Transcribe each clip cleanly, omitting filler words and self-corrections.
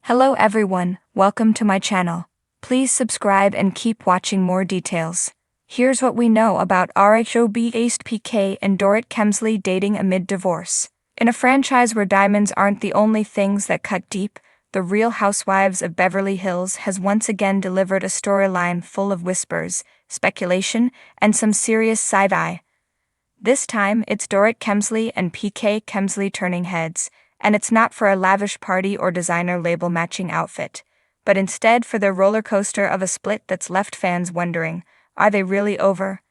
Hello everyone, welcome to my channel. Please subscribe and keep watching more details. Here's what we know about Housewives PK and Dorit Kemsley dating amid divorce. In a franchise where diamonds aren't the only things that cut deep, The Real Housewives of Beverly Hills has once again delivered a storyline full of whispers, speculation, and some serious side-eye. This time, it's Dorit Kemsley and PK Kemsley turning heads, and it's not for a lavish party or designer label matching outfit, but instead for their roller coaster of a split that's left fans wondering, are they really over?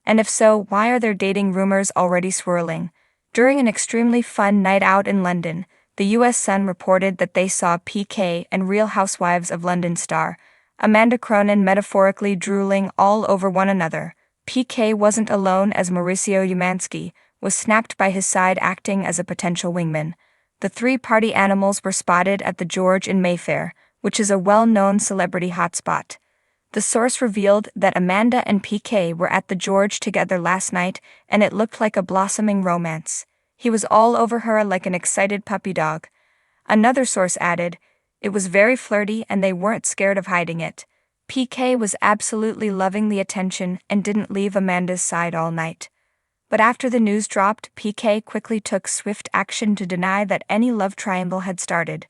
And if so, why are their dating rumors already swirling? During an extremely fun night out in London, the US Sun reported that they saw PK and Real Housewives of London star Amanda Cronin metaphorically drooling all over one another. PK wasn't alone, as Mauricio Umansky was snapped by his side acting as a potential wingman. The three party animals were spotted at the George in Mayfair, which is a well-known celebrity hotspot. The source revealed that Amanda and PK were at the George together last night, and it looked like a blossoming romance. He was all over her like an excited puppy dog. Another source added, it was very flirty and they weren't scared of hiding it. PK was absolutely loving the attention and didn't leave Amanda's side all night. But after the news dropped, PK quickly took swift action to deny that any love triangle had started.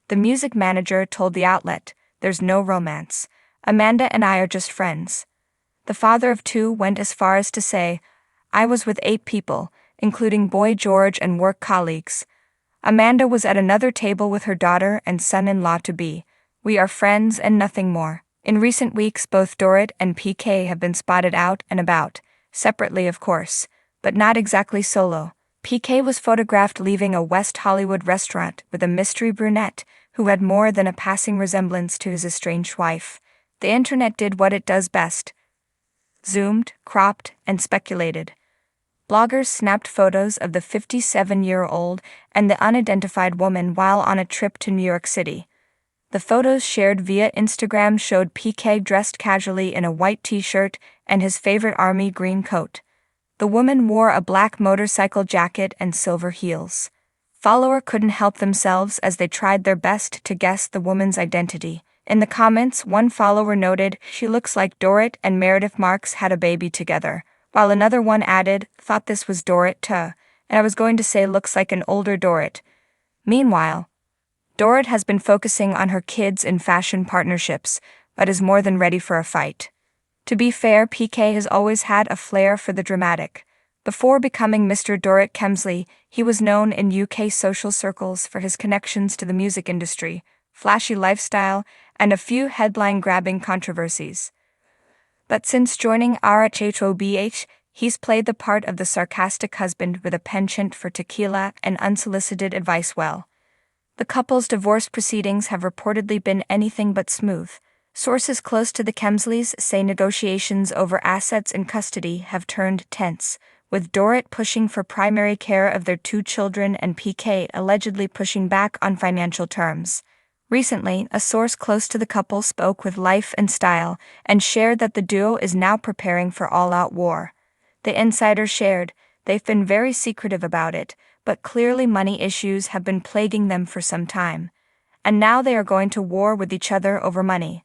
The music manager told the outlet, "There's no romance. Amanda and I are just friends." The father of two went as far as to say, "I was with 8 people, including Boy George and work colleagues. Amanda was at another table with her daughter and son-in-law-to-be. We are friends and nothing more." In recent weeks, both Dorit and PK have been spotted out and about, separately of course, but not exactly solo. PK was photographed leaving a West Hollywood restaurant with a mystery brunette who had more than a passing resemblance to his estranged wife. The internet did what it does best: zoomed, cropped, and speculated. Bloggers snapped photos of the 57-year-old and the unidentified woman while on a trip to New York City. The photos shared via Instagram showed PK dressed casually in a white t-shirt and his favorite army green coat. The woman wore a black motorcycle jacket and silver heels. Followers couldn't help themselves as they tried their best to guess the woman's identity. In the comments, one follower noted, "She looks like Dorit and Meredith Marks had a baby together," while another one added, "Thought this was Dorit too, and I was going to say looks like an older Dorit." Meanwhile, Dorit has been focusing on her kids and fashion partnerships, but is more than ready for a fight. To be fair, PK has always had a flair for the dramatic. Before becoming Mr. Dorit Kemsley, he was known in UK social circles for his connections to the music industry, flashy lifestyle, and a few headline-grabbing controversies. But since joining RHHOBH, he's played the part of the sarcastic husband with a penchant for tequila and unsolicited advice well. The couple's divorce proceedings have reportedly been anything but smooth. Sources close to the Kemsleys say negotiations over assets and custody have turned tense, with Dorit pushing for primary care of their 2 children and PK allegedly pushing back on financial terms. Recently, a source close to the couple spoke with Life and Style and shared that the duo is now preparing for all-out war. The insider shared, "They've been very secretive about it, but clearly money issues have been plaguing them for some time. And now they are going to war with each other over money."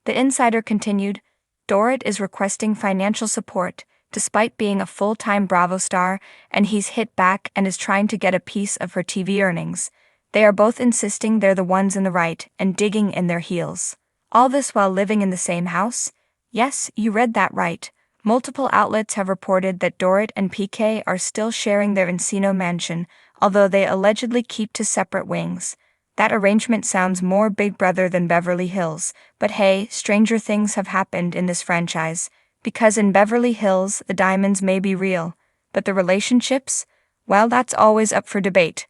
The insider continued, "Dorit is requesting financial support, despite being a full-time Bravo star, and he's hit back and is trying to get a piece of her TV earnings. They are both insisting they're the ones in the right and digging in their heels. All this while living in the same house? Yes, you read that right." Multiple outlets have reported that Dorit and PK are still sharing their Encino mansion, although they allegedly keep to separate wings. That arrangement sounds more Big Brother than Beverly Hills, but hey, stranger things have happened in this franchise. Because in Beverly Hills, the diamonds may be real, but the relationships? Well, that's always up for debate.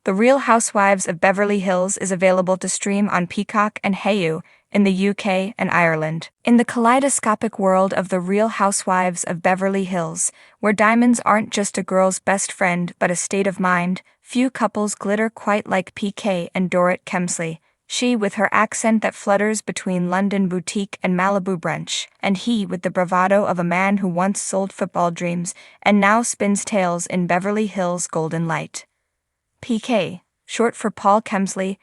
The Real Housewives of Beverly Hills is available to stream on Peacock and Hayu in the UK and Ireland. In the kaleidoscopic world of The Real Housewives of Beverly Hills, where diamonds aren't just a girl's best friend but a state of mind, few couples glitter quite like PK and Dorit Kemsley. She with her accent that flutters between London boutique and Malibu brunch, and he with the bravado of a man who once sold football dreams and now spins tales in Beverly Hills golden light. PK, short for Paul Kemsley,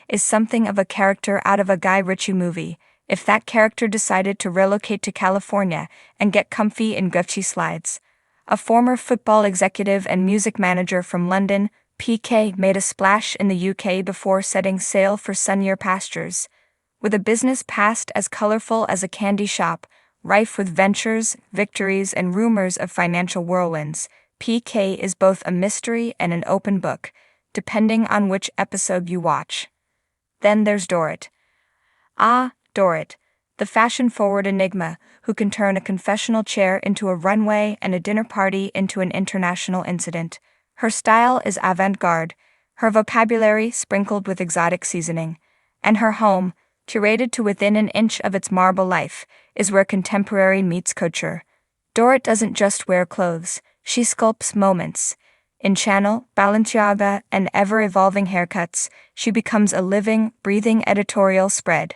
is something of a character out of a Guy Ritchie movie, if that character decided to relocate to California and get comfy in Gucci slides. A former football executive and music manager from London, PK made a splash in the UK before setting sail for sunnier pastures. With a business past as colorful as a candy shop, rife with ventures, victories, and rumors of financial whirlwinds, PK is both a mystery and an open book, depending on which episode you watch. Then there's Dorit. Dorit, the fashion-forward enigma who can turn a confessional chair into a runway and a dinner party into an international incident. Her style is avant-garde, her vocabulary sprinkled with exotic seasoning, and her home, curated to within an inch of its marble life, is where contemporary meets couture. Dorit doesn't just wear clothes, she sculpts moments. In Chanel, Balenciaga, and ever-evolving haircuts, she becomes a living, breathing editorial spread.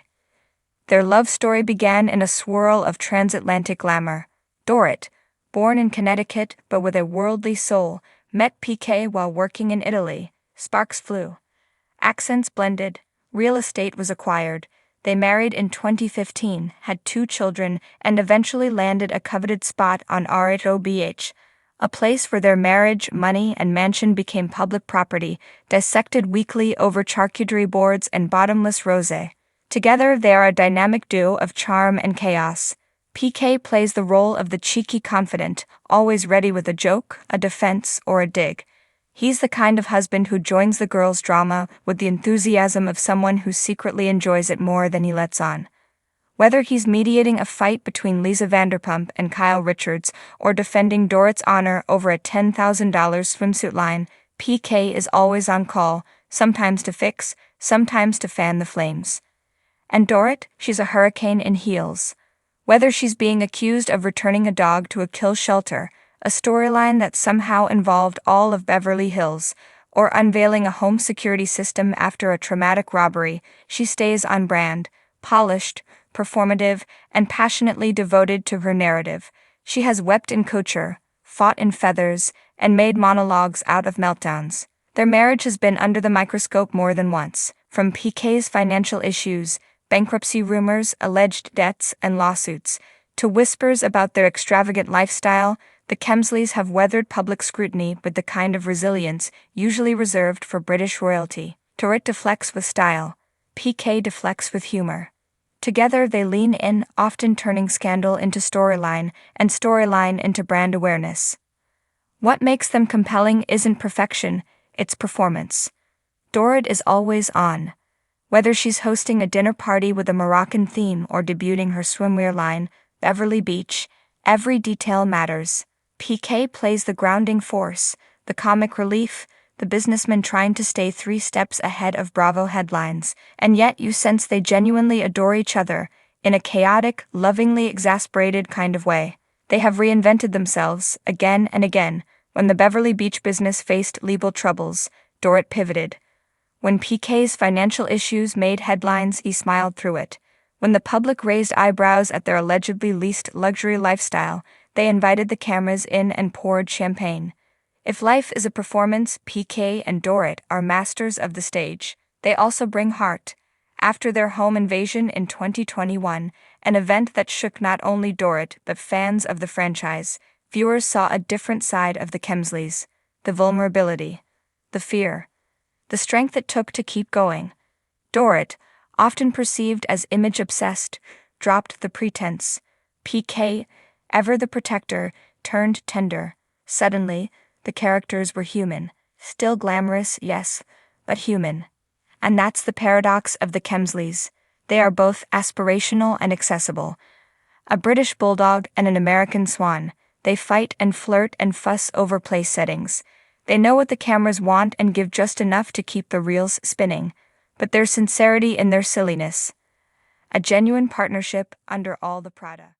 Their love story began in a swirl of transatlantic glamour. Dorit, born in Connecticut but with a worldly soul, met PK while working in Italy. Sparks flew. Accents blended. Real estate was acquired. They married in 2015, had 2 children, and eventually landed a coveted spot on RHOBH, a place where their marriage, money, and mansion became public property, dissected weekly over charcuterie boards and bottomless rosé. Together, they are a dynamic duo of charm and chaos. PK plays the role of the cheeky confidant, always ready with a joke, a defense, or a dig. He's the kind of husband who joins the girls' drama with the enthusiasm of someone who secretly enjoys it more than he lets on. Whether he's mediating a fight between Lisa Vanderpump and Kyle Richards or defending Dorit's honor over a $10,000 swimsuit line, PK is always on call, sometimes to fix, sometimes to fan the flames. And Dorit, she's a hurricane in heels. Whether she's being accused of returning a dog to a kill shelter, a storyline that somehow involved all of Beverly Hills, or unveiling a home security system after a traumatic robbery, she stays on brand, polished, performative, and passionately devoted to her narrative. She has wept in couture, fought in feathers, and made monologues out of meltdowns. Their marriage has been under the microscope more than once, from PK's financial issues, bankruptcy rumors, alleged debts, and lawsuits, to whispers about their extravagant lifestyle. The Kemsleys have weathered public scrutiny with the kind of resilience usually reserved for British royalty. Dorit deflects with style, PK deflects with humor. Together they lean in, often turning scandal into storyline and storyline into brand awareness. What makes them compelling isn't perfection, it's performance. Dorit is always on. Whether she's hosting a dinner party with a Moroccan theme or debuting her swimwear line, Beverly Beach, every detail matters. PK plays the grounding force, the comic relief, the businessman trying to stay 3 steps ahead of Bravo headlines, and yet you sense they genuinely adore each other, in a chaotic, lovingly exasperated kind of way. They have reinvented themselves, again and again. When the Beverly Beach business faced legal troubles, Dorit pivoted. When PK's financial issues made headlines, he smiled through it. When the public raised eyebrows at their allegedly leased luxury lifestyle, they invited the cameras in and poured champagne. If life is a performance, PK and Dorit are masters of the stage. They also bring heart. After their home invasion in 2021, an event that shook not only Dorit but fans of the franchise, viewers saw a different side of the Kemsleys. The vulnerability. The fear. The strength it took to keep going. Dorit, often perceived as image-obsessed, dropped the pretense. PK, ever the protector, turned tender. Suddenly, the characters were human. Still glamorous, yes, but human. And that's the paradox of the Kemsleys. They are both aspirational and accessible. A British bulldog and an American swan. They fight and flirt and fuss over place settings. They know what the cameras want and give just enough to keep the reels spinning. But there's sincerity in their silliness. A genuine partnership under all the Prada.